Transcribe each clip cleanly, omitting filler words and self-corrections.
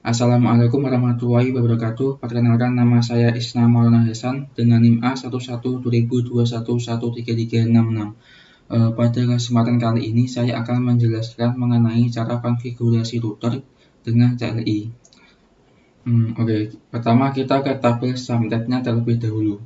Assalamualaikum warahmatullahi wabarakatuh. Perkenalkan, nama saya Isna Maulana Hasan dengan NIM A112021133666. Pada kesempatan kali ini saya akan menjelaskan mengenai cara konfigurasi router dengan CLI. Oke, pertama kita ke tabel subnetnya terlebih dahulu.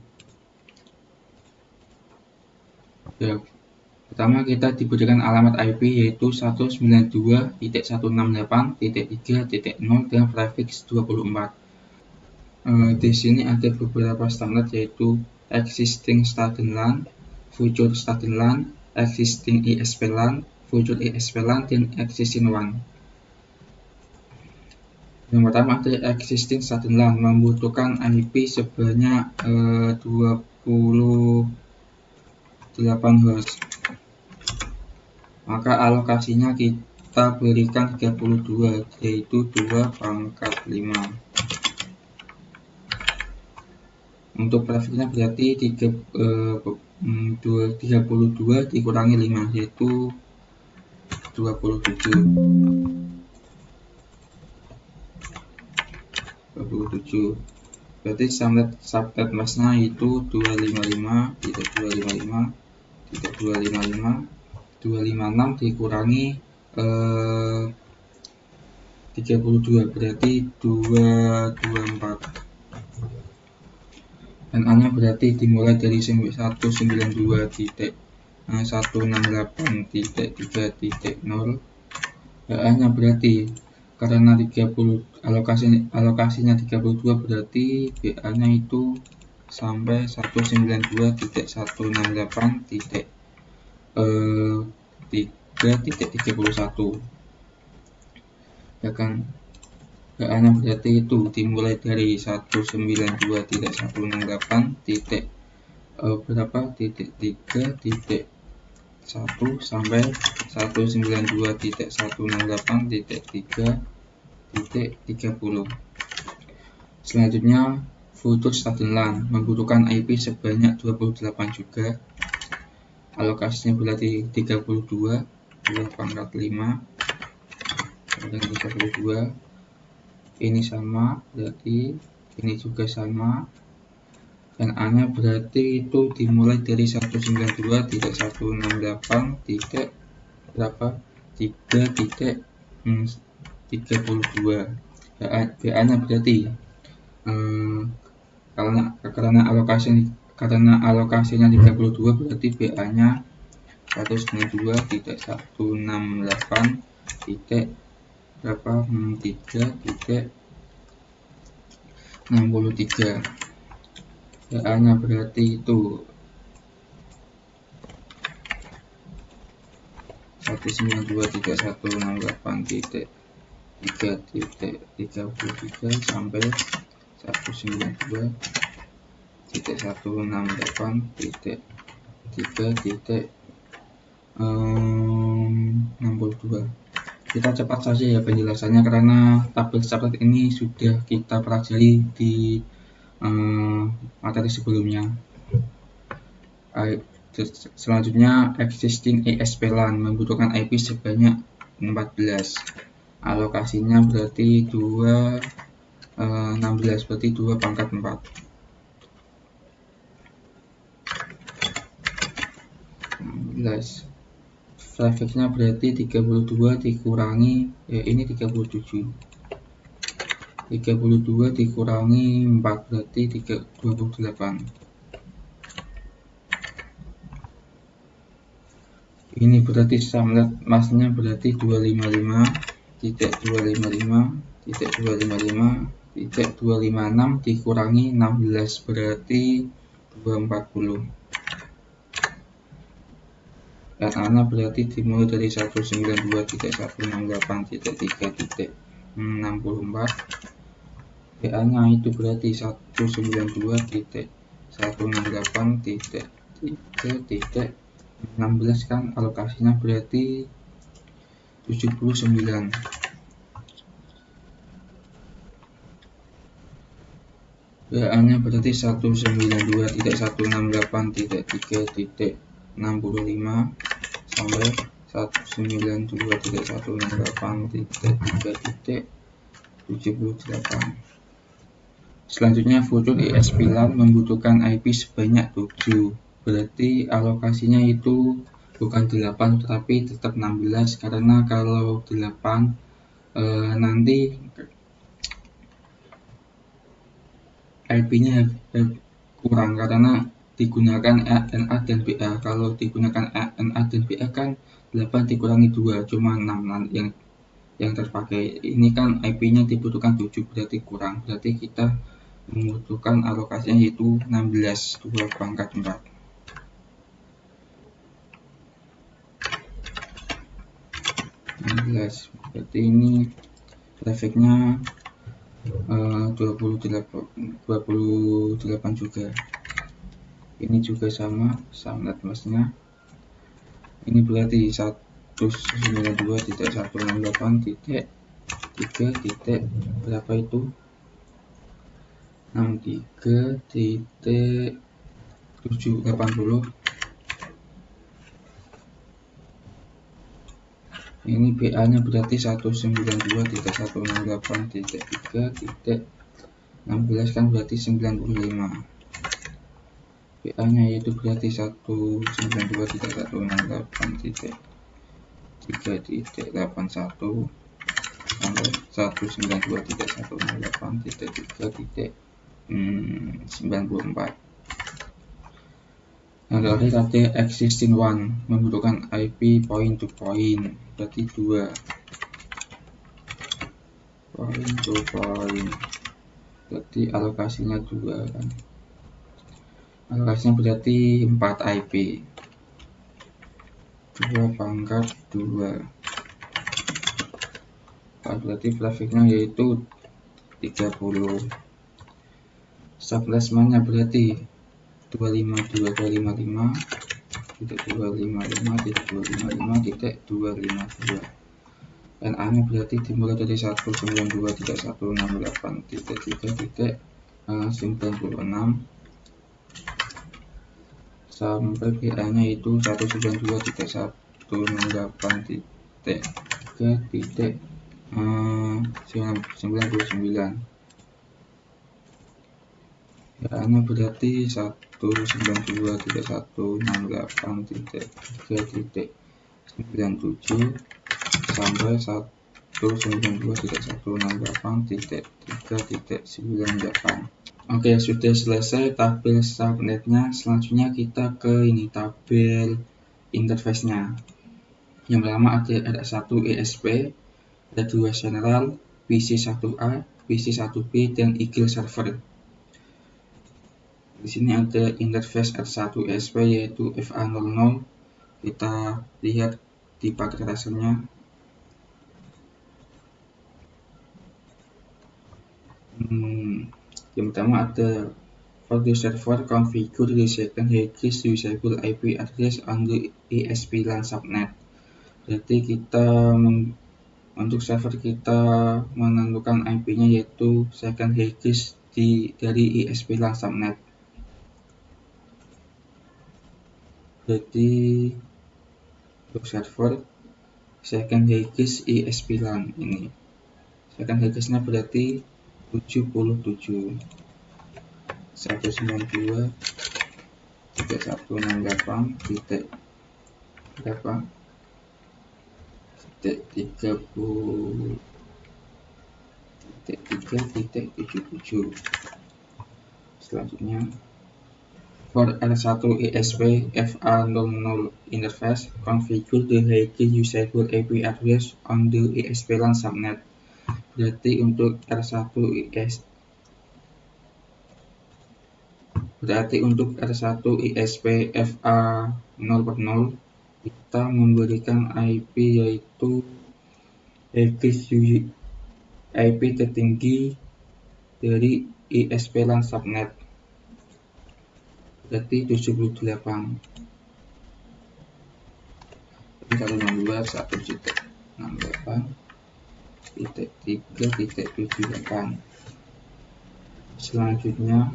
Pertama kita diberikan alamat IP yaitu 192.168.3.0 dan prefix 24. Di sini ada beberapa standar yaitu existing starting LAN, future starting LAN, existing ISP LAN, future ISP LAN, dan existing WAN. Yang pertama ada existing starting LAN, membutuhkan IP sebanyak 28 host. Maka alokasinya kita berikan 32, yaitu 2/5. Untuk prefixnya berarti 32 dikurangi 5, yaitu 27. Berarti subnet masnya itu 256 dikurangi 32 berarti 224. Dan A-nya berarti dimulai dari 192.168.3.0. A-nya berarti karena 30 alokasinya 32 berarti BA-nya itu sampai 192.168.3.31. Ya kan? BA-nya berarti itu dimulai dari 192.168.3.1 sampai 192.168.3.30. Selanjutnya future starting LAN membutuhkan IP sebanyak 28 juga. Alokasinya berarti 32, 2/5 dan 32. Ini sama, berarti ini juga sama. Dan A-nya berarti itu dimulai dari 192.168.3.32. BA-nya berarti karena alokasinya 32 berarti BA-nya 192.168.3.63. BA-nya berarti itu 192.168.3.33 sampai 192.168.3.62. Kita cepat saja ya penjelasannya karena tabel subnet ini sudah kita pelajari di materi sebelumnya. Selanjutnya existing ISP LAN membutuhkan IP sebanyak 14. Alokasinya berarti 16 berarti 2/4. 16. Prefixnya berarti 32 dikurangi ini 37. 32 dikurangi 4 berarti 28. Ini berarti subnet masnya berarti 255.255.256 dikurangi 16 berarti 240. Dan A-nya berarti dimulai dari 192.168.3.64. BA-nya itu berarti 192.168.3.16 kan alokasinya berarti 79. BA-nya berarti 192.168.3.65 sampai 192.168.3.71. 78. Selanjutnya virtual ESP LAN membutuhkan IP sebanyak 7. Berarti alokasinya itu bukan 8 tetapi tetap 16, karena kalau 8 nanti IP-nya kurang karena digunakan NA dan BA. Kalau digunakan NA dan BA kan 8 dikurangi 2 cuma 6 yang terpakai. Ini kan IP-nya dibutuhkan 7, berarti kurang. Berarti kita membutuhkan alokasinya yaitu 16, 2 pangkat 4. Berarti ini trafficnya 28 juga. Ini juga sama net masnya. Ini berarti 192.168.3 berapa itu? 63.780. Ini BA nya berarti 192.168.3.16 kan berarti 95. BA nya yaitu berarti 192.168.3.81 sampai 192.168.3.94. Yang terakhir ada existing one membutuhkan IP point to point, berarti 2 point to point, berarti alokasinya 2 kan. Alokasinya berarti 4 IP, 2 pangkat 2. Berarti trafficnya yaitu 30. Subclassnya berarti 255.255.255.252. NA nya berarti dimulai dari 192.168.3.96 sampai BA nya itu 192.168.3.99. BA nya berarti 192.168.3.97 sampai 192.168.3.98. Oke, sudah selesai tabel subnetnya. Selanjutnya kita ke ini tabel interface-nya. Yang pertama ada R1 ESP, ada 2 general, PC1A, PC1B, dan Eagle server. Di sini ada interface R1 ESP yaitu FA00. Kita lihat di paket rasternya. Yang pertama ada for the server configure the second highest usable IP address on the ESP LAN subnet. Berarti kita untuk server kita menentukan IP-nya yaitu second highest dari ESP LAN subnet. Berarti untuk server second highest ESP LAN ini. Second highest-nya berarti 77 192.168 titik berapa titik 30.3.77. Selanjutnya for R1 ESP FA00 interface configure the highest usable IP address on the ESP LAN subnet. Berarti untuk R1 ESP FA0/0 kita memberikan IP yaitu IP tertinggi dari ESP LAN subnet, berarti 78. 192.168.3.78. Selanjutnya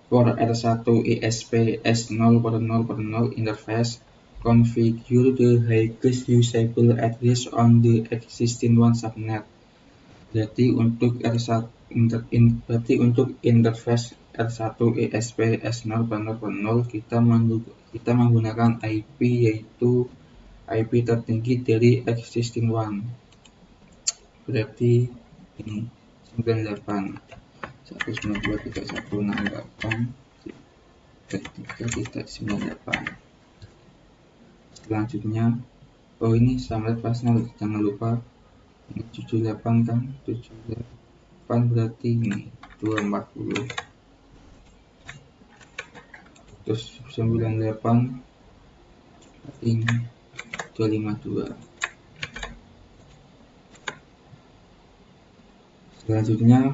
for R1 ESP S0/0/0 interface configure the highest usable address on the existing one subnet. Berarti untuk interface R1 ESP S0 kita menggunakan IP yaitu IP tertinggi dari existing one. Berarti ini 192.168.3.98. Selanjutnya, ini subnet pasnya jangan lupa ini 78 kan, 78 berarti ini 240, terus 98 berarti ini 252. Selanjutnya,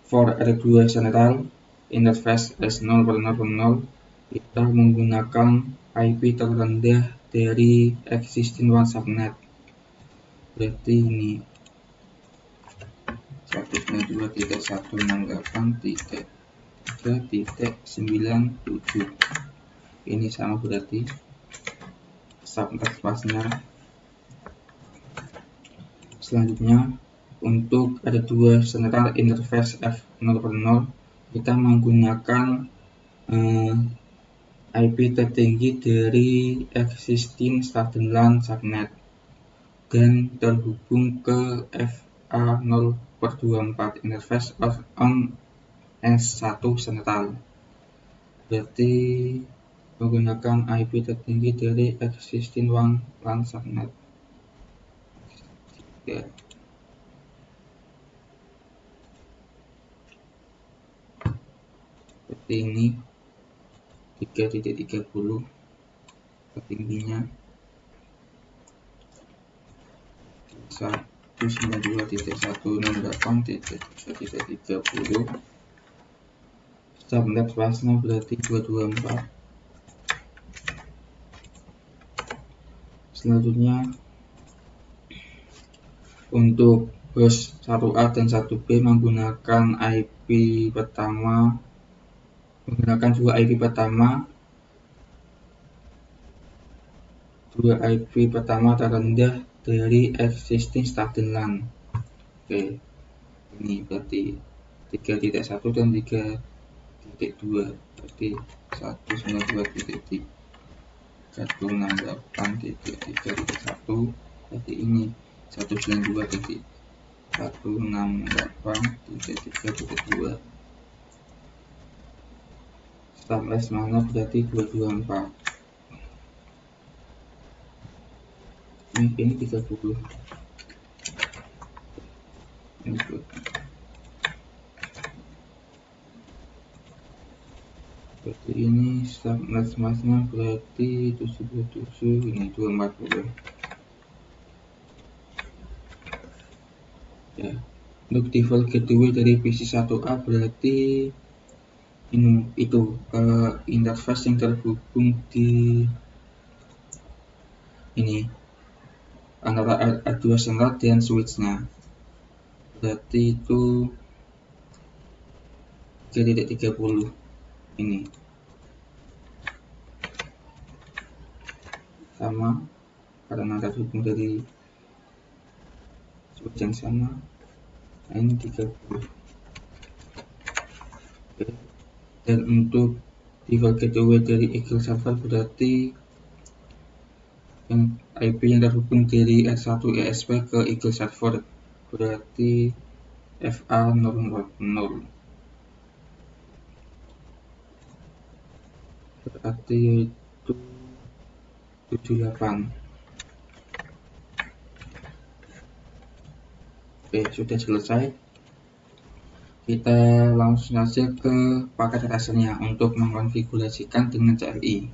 for R2 Central interface S0 kita menggunakan IP terendah dari existing one subnet. Berarti ini 192.168.3.97. Ini sama berarti subnet pasnya. Selanjutnya, untuk R2 Central interface F0 kita menggunakan IP tertinggi dari existing starting LAN subnet dan terhubung ke FA0/24 interface on S1 Central. Berarti menggunakan IP tertinggi dari existing LAN subnet. Ya. Seperti ini 3.30 tertingginya 192.168.3.30. Subnet pasnya berarti 224. Selanjutnya, untuk host 1A dan 1B menggunakan dua IP pertama terendah dari existing starting LAN. Oke, ini berarti 3.1 dan 3.2 berarti 192.168.3.1 berarti ini 192.168.3.2. Subnet mana berarti 224. Ini 30. Berarti ini subnet masnya berarti 77, ini 240. Ya, untuk default gateway dari PC 1A berarti itu interface yang terhubung di ini antara R2 Central dan switchnya. Berarti itu 3.30 ini sama karena terhubung dari switch yang sama. Nah, ini 30. Oke. Dan untuk default gateway dari Eagle Server berarti yang IP yang terhubung dari R1 ESP ke Eagle Server berarti FA040. Berarti itu 78. Oke, sudah selesai. Kita langsung saja ke paket tracernya untuk mengkonfigurasikan dengan CLI.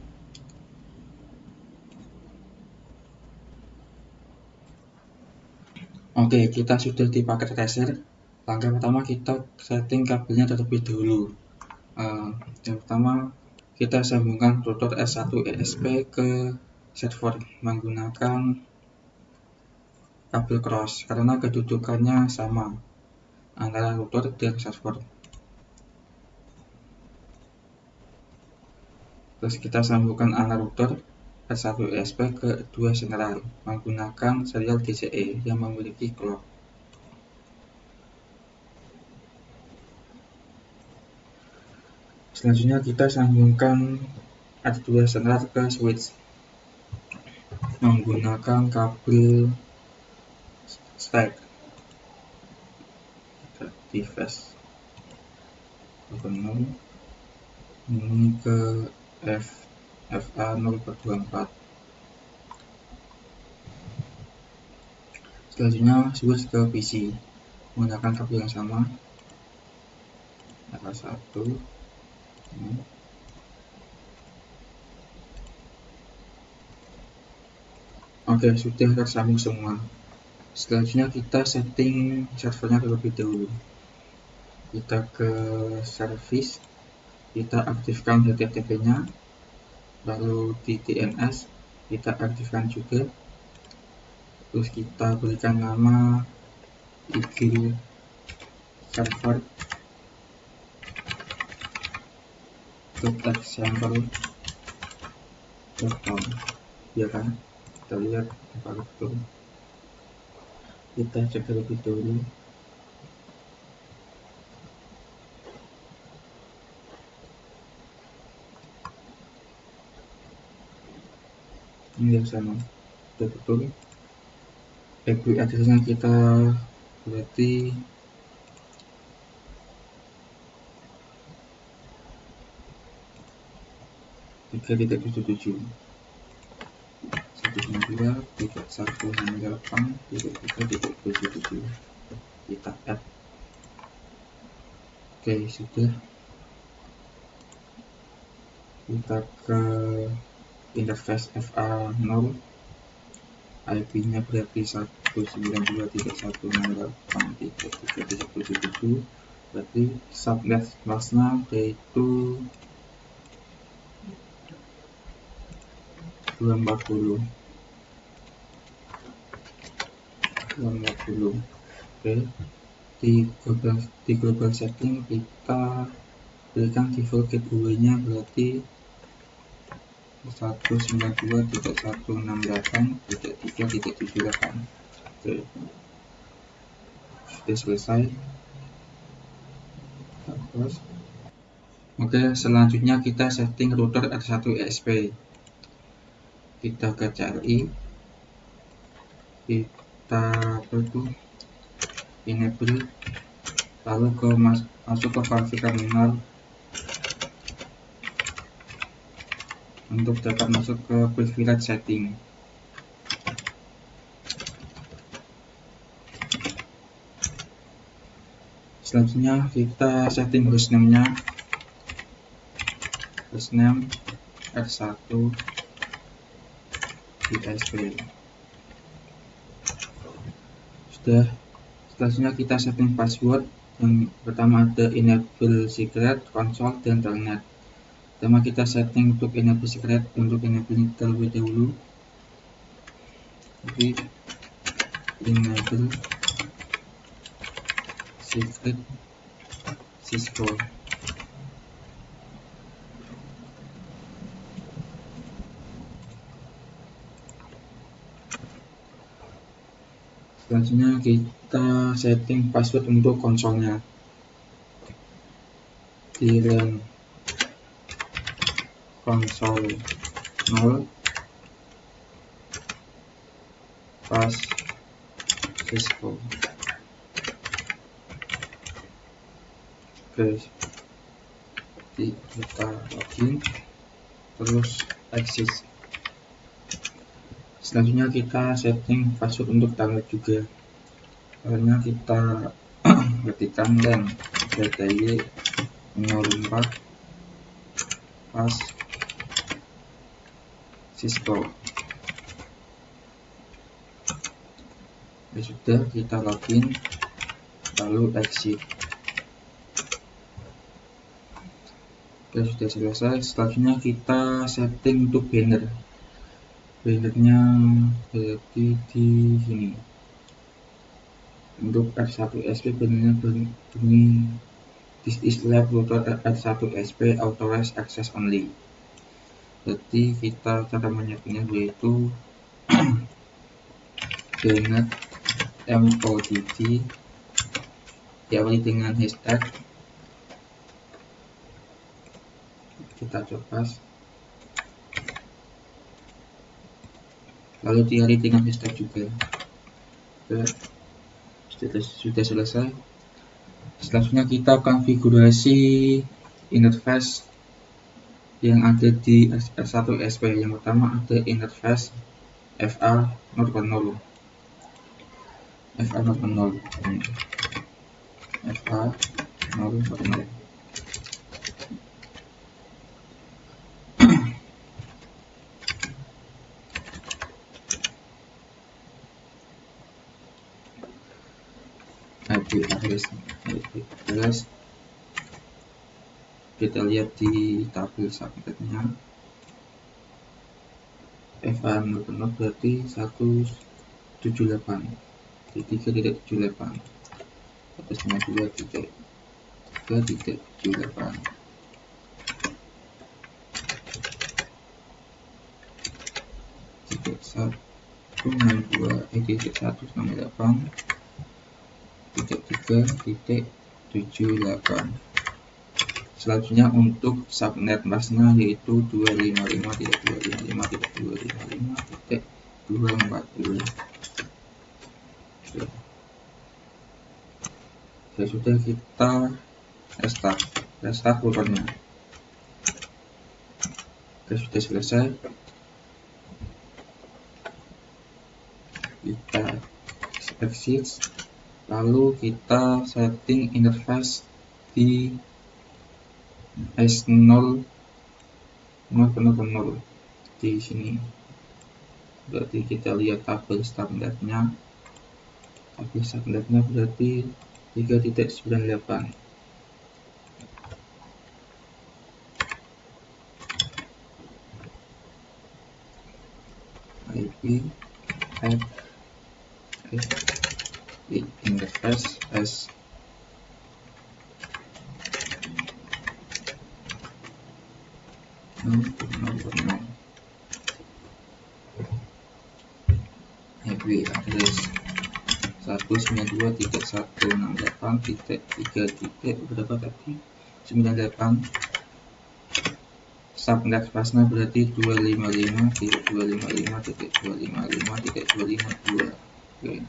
Oke, kita sudah di paket tracer. Langkah pertama kita setting kabelnya terlebih dahulu. Yang pertama kita sambungkan router S1 ESP ke server menggunakan kabel cross karena kedudukannya sama antara router dan server. Terus kita sambungkan analog router R1 ESP ke dua sentral menggunakan serial DCE yang memiliki clock. Selanjutnya kita sambungkan R2 sentral ke switch menggunakan kabel stack device ini ke FA 0/24. Selanjutnya switch ke PC menggunakan kabel yang sama R1. Oke, sudah tersambung semua. Selanjutnya kita setting servernya terlebih dahulu. Kita ke service, kita aktifkan HTTP-nya, lalu di DNS kita aktifkan juga, terus kita berikan nama IG server example.com, ya kan? Kita lihat apakah betul. Kita cek terlebih dahulu. Ini sama, sudah betul. IP address-nya kita berarti tiga titik 77 192.168.3.77 kita add. Oke, sudah. Kita ke interface FA0, IP-nya berarti 192.168.3.77, berarti subnet class-nya yaitu 240. Oke, di global setting kita berikan default gateway-nya berarti 192.168.3.78. Oke, sudah selesai. Terus, oke, selanjutnya kita setting router R1 ESP. Kita ke CLI, kita enable, lalu masuk ke config terminal untuk dapat masuk ke privilege setting. Selanjutnya kita setting hostname-nya, hostname R1 ESP. Sudah. Selanjutnya kita setting password. Yang pertama ada enable secret, console, dan telnet. Pertama kita setting untuk enable secret, untuk enable terlebih dahulu. Jadi enable secret Cisco. Selanjutnya kita setting password untuk konsolnya. Di run console 0 pas Cisco. Oke, kita login terus exit. Selanjutnya kita setting password untuk download juga. Karena kita ketikkan dan DTY 04 pas Cisco. Ya sudah, kita login lalu exit. Oke, sudah selesai. Selanjutnya kita setting untuk banner. Bannernya berarti di sini. Untuk R1 ESP bannernya bunyi "This is live router R1 ESP authorized access only". Jadi kita cara menyiapkannya yaitu donet modd diawali dengan hashtag, kita coba, lalu diawali dengan hashtag juga. Sudah selesai. Selanjutnya kita konfigurasi interface yang ada di R1ESP. Yang pertama ada interface FA 0.0, FA 0.0, FA 0.0. IP address kita lihat di tabel subnetnya. FA 0.0 berarti 178.3.78 atas nama 2.3.78. Titik 192 titik 198 3.3.78. Selanjutnya untuk subnet masnya yaitu 255.255.255.240. Sudah kita restart routernya. Sudah selesai. Kita exit. Lalu kita setting interface di S0 di sini. Berarti kita lihat tabel subnetnya. Tabel subnetnya berarti 3.98. IP interface S IP address 192.168.3. berapa tadi? 98. Subnet pasnya berarti 255.255.255.252. Oke.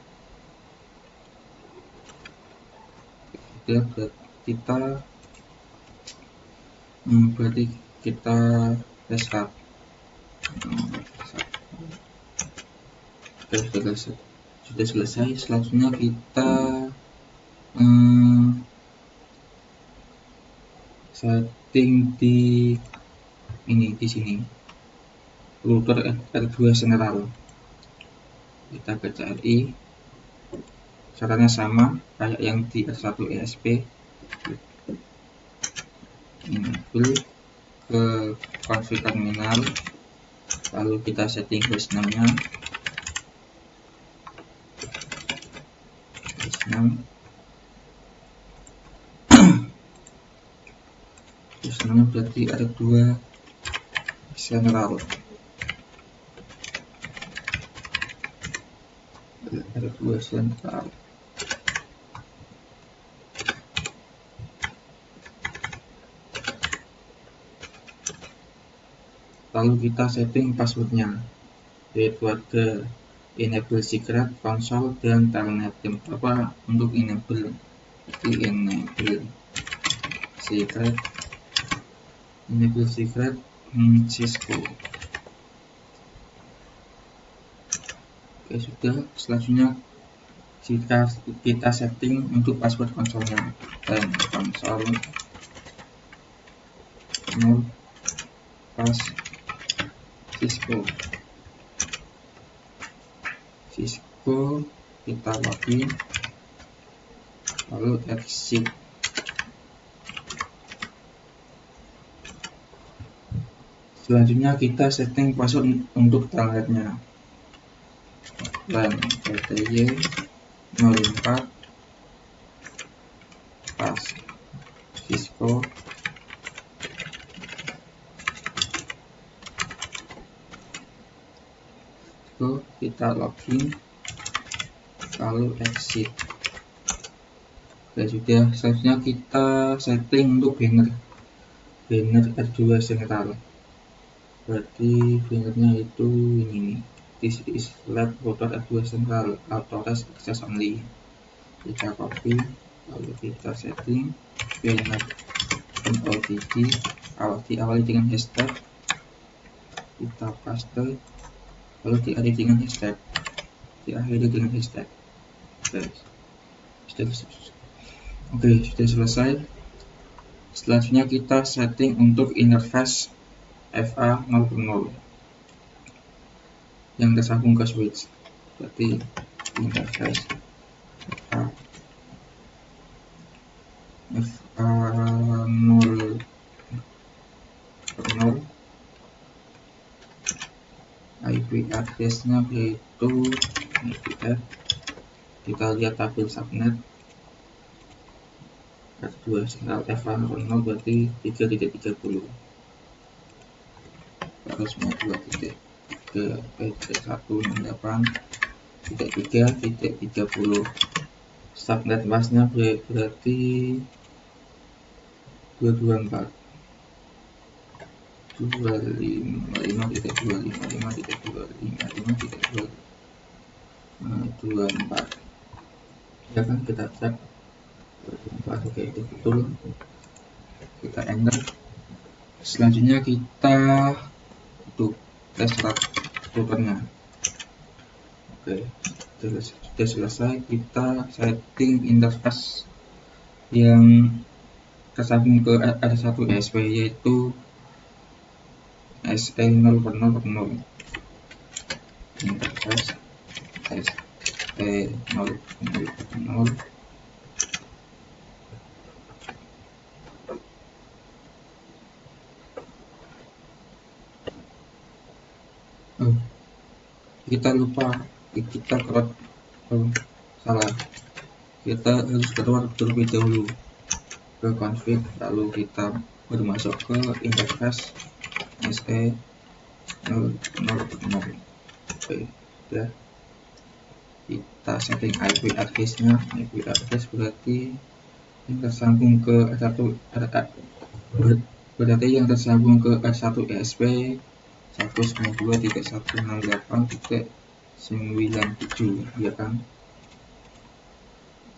Berarti kita restart. Sudah selesai. Selanjutnya kita setting di sini router R2 general. Kita ke CLI, caranya sama kayak yang di R1ESP. Enable ke config terminal, lalu kita setting hostname-nya hostname berarti R2 general. R2 general. Lalu kita setting passwordnya, yaitu ada enable secret, console, dan telnet. Yang pertama untuk enable secret Cisco. Oke, sudah. Selanjutnya kita setting untuk password konsolnya, dan console pas Cisco kita login, lalu exit. Selanjutnya kita setting password untuk telnetnya, LAN PTY 04 pas Cisco kita login lalu exit. Oke, sudah. Selanjutnya kita setting untuk banner R2 Central. Berarti bannernya itu ini, this is lab border R2 Central, authorized access only. Kita copy lalu kita setting banner OTG, awali dengan hashtag, kita paste lalu diakhiri dengan hashtag, Oke, sudah selesai. Selanjutnya kita setting untuk interface FA 0.0 yang tersambung ke switch. Berarti interface FA 0.0 IP address-nya yaitu IPF. Kita lihat tabel subnet R2 Central FA 0.0 berarti 3.30 harusnya 2.168.3.30 subnet masnya berarti 224 255.255.255.254 ya kan, kita cek 24. Oke, itu betul, kita enter. Selanjutnya kita tes routernya. Oke, sudah selesai. Kita setting interface yang tersambung ke R1 ESP yaitu SE 0.0.0 interface SE 0.0.0. Kita lupa, kita salah, kita harus keluar terlebih dahulu ke config, lalu kita bermasuk ke interface SE 0.0.0. Oke, ya. Kita setting IP address-nya. IP address berarti yang tersambung ke R1 ESP 192.168.97 ya kan.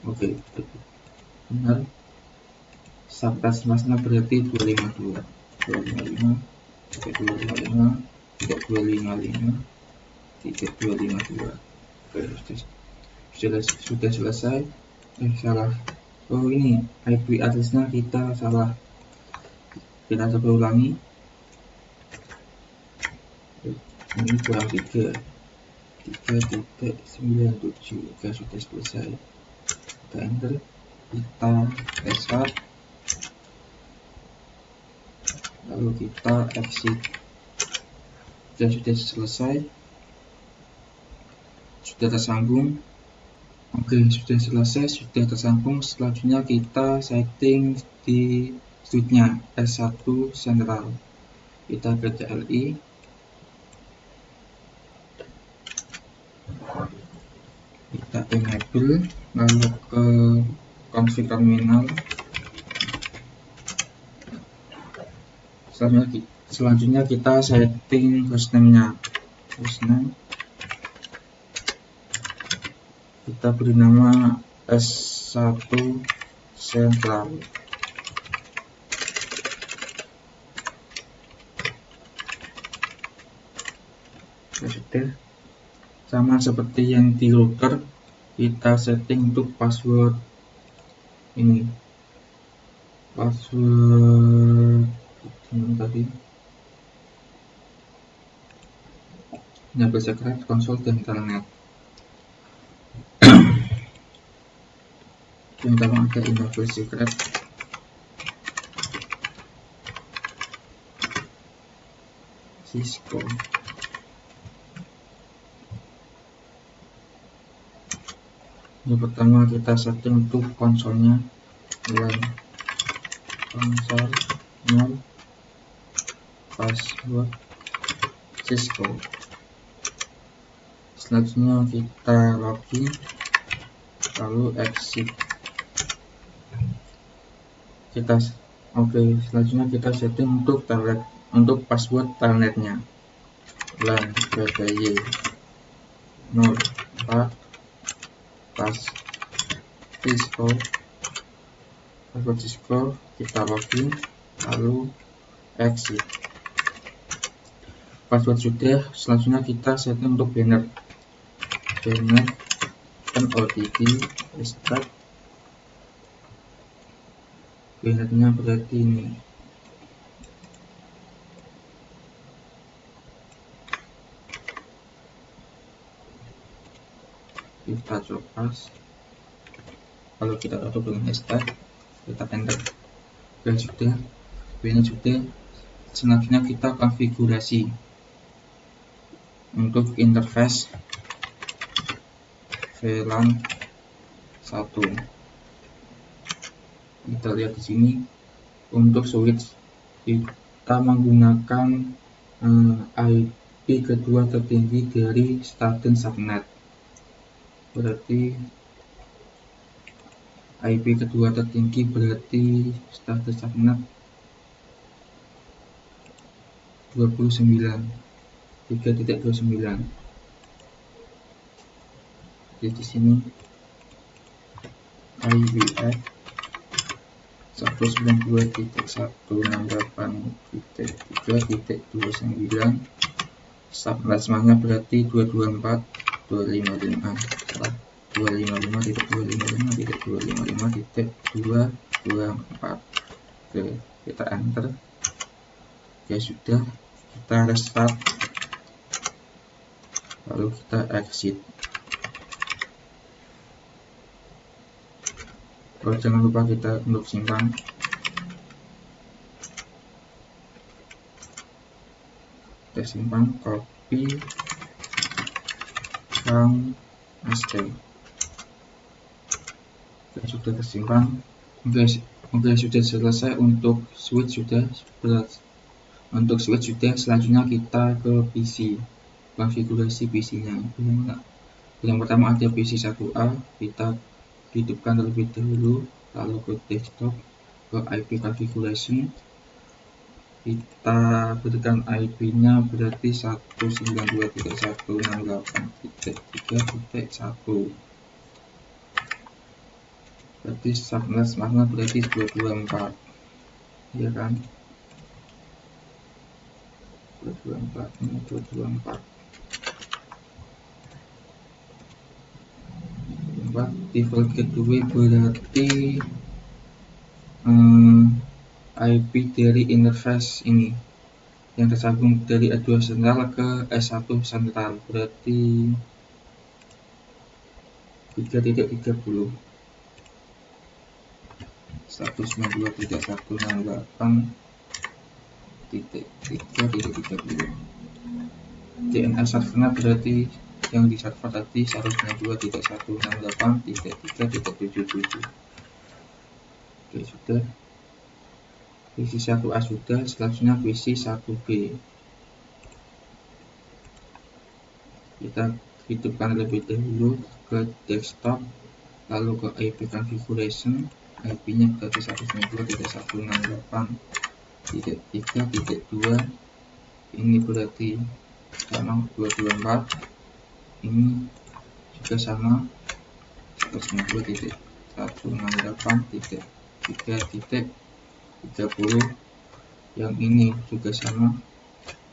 Oke, benar. Subtask masnya berarti 255 3.255 Oke, sudah selesai. Salah. Oh, ini IP address-nya kita salah. Kita coba ulangi. Ini kurang 3.97. Oke, sudah selesai. Kita enter, kita restart, lalu kita exit. Dan sudah selesai, sudah tersambung. Oke, sudah selesai, sudah tersambung. Selanjutnya kita setting di switch-nya R1 Central. Kita ke CLI, kita enable, lalu ke config terminal. Selanjutnya kita setting hostname-nya. Kita beri nama S1 Central. Sudah. Sama seperti yang di router, kita setting untuk password ini, password tadi enable secret konsol dan internet. Yang pertama ada enable secret, Cisco. Yang pertama kita setting untuk konsolnya, konsol 0 password Cisco. Selanjutnya kita login lalu exit. Selanjutnya kita setting untuk telnet, untuk password telnetnya LAN PPY 04 password Cisco, kita login lalu exit. Password sudah. Selanjutnya kita setting untuk banner NOTD start. Bannernya berarti ini. Kita coba. Kalau kita tutup dengan start, kita enter. Sudah. Banner sudah. Selanjutnya kita konfigurasi untuk interface VLAN 1. Kita lihat di sini untuk switch kita menggunakan IP kedua tertinggi dari Starten subnet. Berarti IP kedua tertinggi berarti Starten subnet 3.29. Jadi di sini IPF 192.168.3.29 subnetnya berarti 255.255.254. Oke, kita enter. Oke, sudah. Kita restart lalu kita exit. Jangan lupa kita untuk simpan. Kita simpan, copy yang SD. Sudah tersimpan. Oke, sudah selesai untuk switch sudah. Untuk switch sudah. Selanjutnya kita ke PC, konfigurasi PC-nya. Yang pertama ada PC 1A, kita hidupkan terlebih dahulu, lalu ke desktop, ke IP configuration, kita berikan IP-nya berarti 192.168.3.1. berarti subnet mana berarti 224, ya kan? 224 ini 224. Default gateway berarti IP dari interface ini yang tersambung dari A2 sentral ke S1 sentral, berarti 3.30 192.168.3.30. DNS servernya berarti yang di server tadi 192.168.3.77. Oke, sudah. PC 1A sudah. Selanjutnya PC 1B, kita hidupkan terlebih dahulu ke desktop, lalu ke IP configuration. IP-nya berarti 192.168.3.2. ini berarti sama 224. ini juga sama 192.168.3.30. yang ini juga sama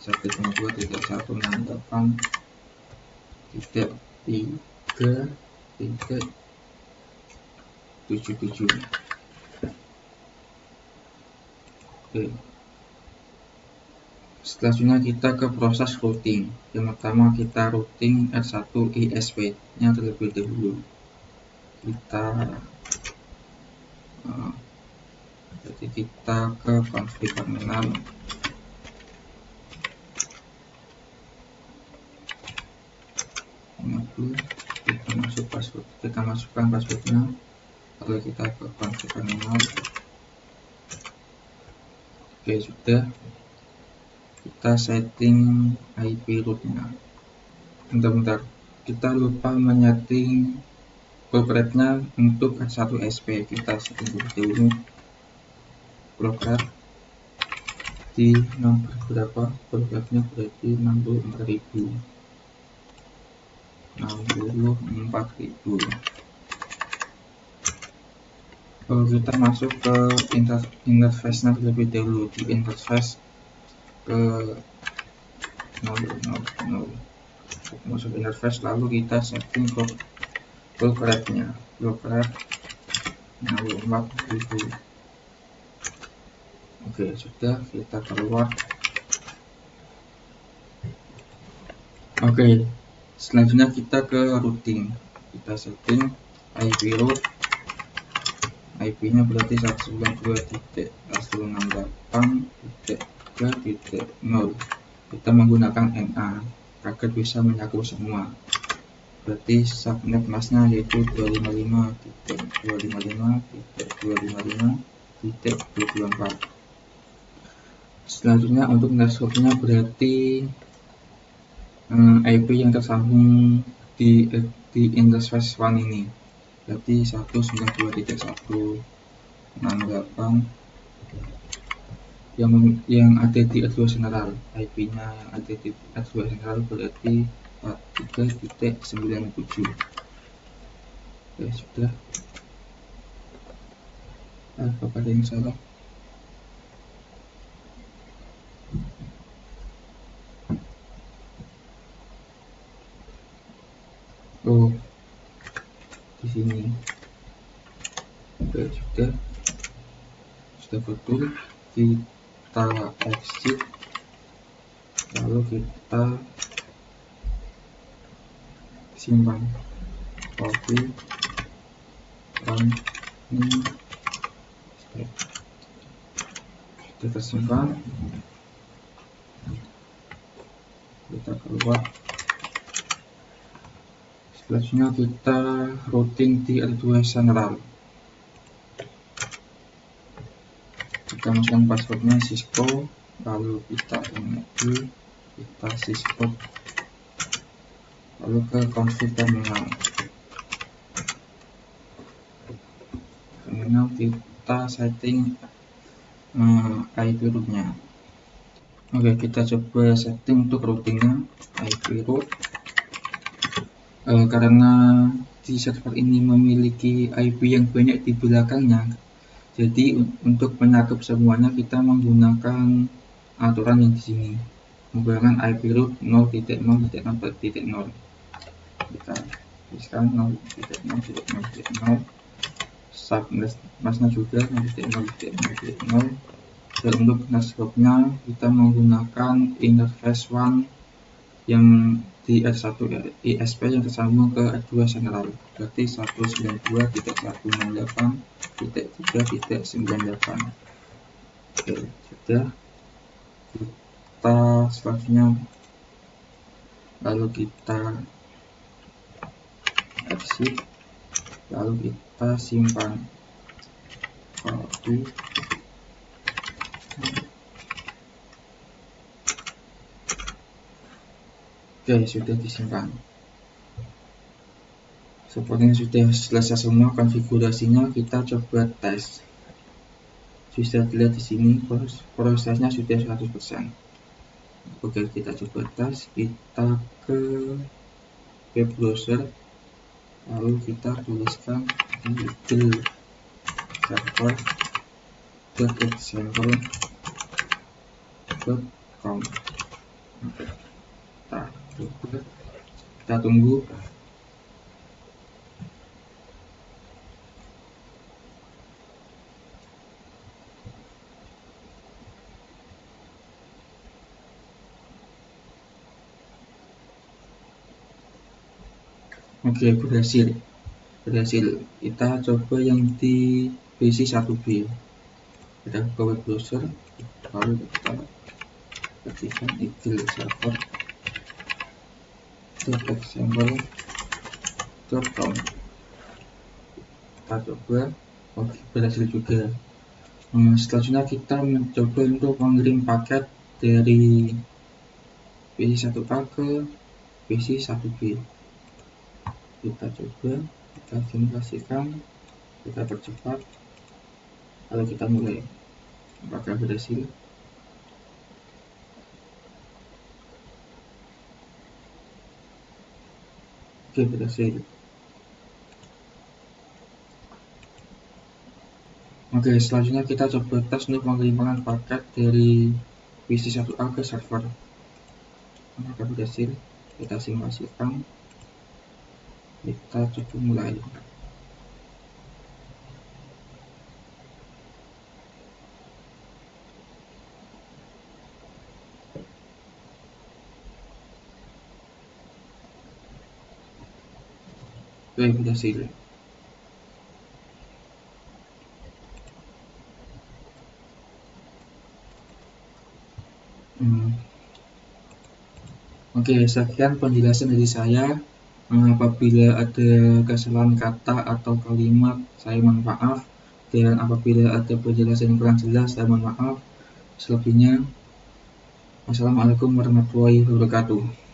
192.168.3.77. Oke. Selanjutnya kita ke proses routing. Yang pertama kita routing R1 ISP nya terlebih dahulu. Jadi kita ke config terminal, kita masukkan passwordnya, lalu kita ke config terminal. Oke, sudah. Kita setting IP rootnya. Bentar, kita lupa menyeting clock rate-nya untuk S1 SP. Kita setting dulu clock rate di nomor berapa, clock rate-nya berarti 64.000. Kita masuk ke interface-nya terlebih dahulu. Di interface ke 0. Masuk interface, lalu kita setting clock rate-nya. Clock rate 64.000. Oke, sudah, kita keluar. Oke, selanjutnya kita ke routing. Kita setting IP route. IP-nya berarti 192.168.3.0. Kita menggunakan NA agar bisa mencakup semua. Berarti subnet masknya yaitu 255.255.255.24. Selanjutnya untuk networknya berarti IP yang tersambung di interface 1 ini. Berarti 192.168 yang ada di S2 general. IP-nya yang ada di S2 general berarti 43.97. Oke, sudah. Apakah ada yang salah? Oh, di sini. Oke, sudah betul. Kita exit, lalu kita simpan copy run ini. Kita simpan, kita keluar. Selanjutnya kita routing di R2 general. Kita masukkan passwordnya Cisco, lalu kita enable, kita Cisco, lalu ke config terminal. Kita setting IP route-nya. Oke, kita coba setting untuk routingnya IP route. Karena di server ini memiliki IP yang banyak di belakangnya, jadi untuk mencakup semuanya kita menggunakan aturan yang di sini, menggunakan IP route 0.0.0.0. Kita tuliskan 0.0.0.0. Subnet masknya juga 0.0.0.0. Dan untuk networknya kita menggunakan interface 1 yang di R1 ISP yang tersambung ke R2 general, berarti 192.168.3.98. Oke, sudah. Kita selanjutnya, lalu kita exit, lalu kita simpan copy. Oke, sudah disimpan. Sepertinya sudah selesai semua konfigurasinya. Kita coba tes. Sudah dilihat di sini prosesnya sudah 100%. Oke, kita coba tes. Kita ke web browser, lalu kita tuliskan google server.example.com. Kita tunggu. Oke, berhasil. Kita coba yang di PC 1B. Kita ke web browser, lalu kita ketikkan google server.example.com. Kita coba. Oke, berhasil juga. Selanjutnya kita mencoba untuk mengirim paket dari PC1A ke PC1B. Kita coba, kita simulasikan, kita percepat, lalu kita mulai. Apakah berhasil? Oke, berhasil. Oke, selanjutnya kita coba tes untuk pengelimpangan paket dari PC1A ke server. Apakah berhasil? Kita simulasikan, kita coba mulai. Oke, berhasil. Oke, sekian penjelasan dari saya. Apabila ada kesalahan kata atau kalimat, saya mohon maaf. Dan apabila ada penjelasan yang kurang jelas, saya mohon maaf. Selebihnya, wassalamualaikum warahmatullahi wabarakatuh.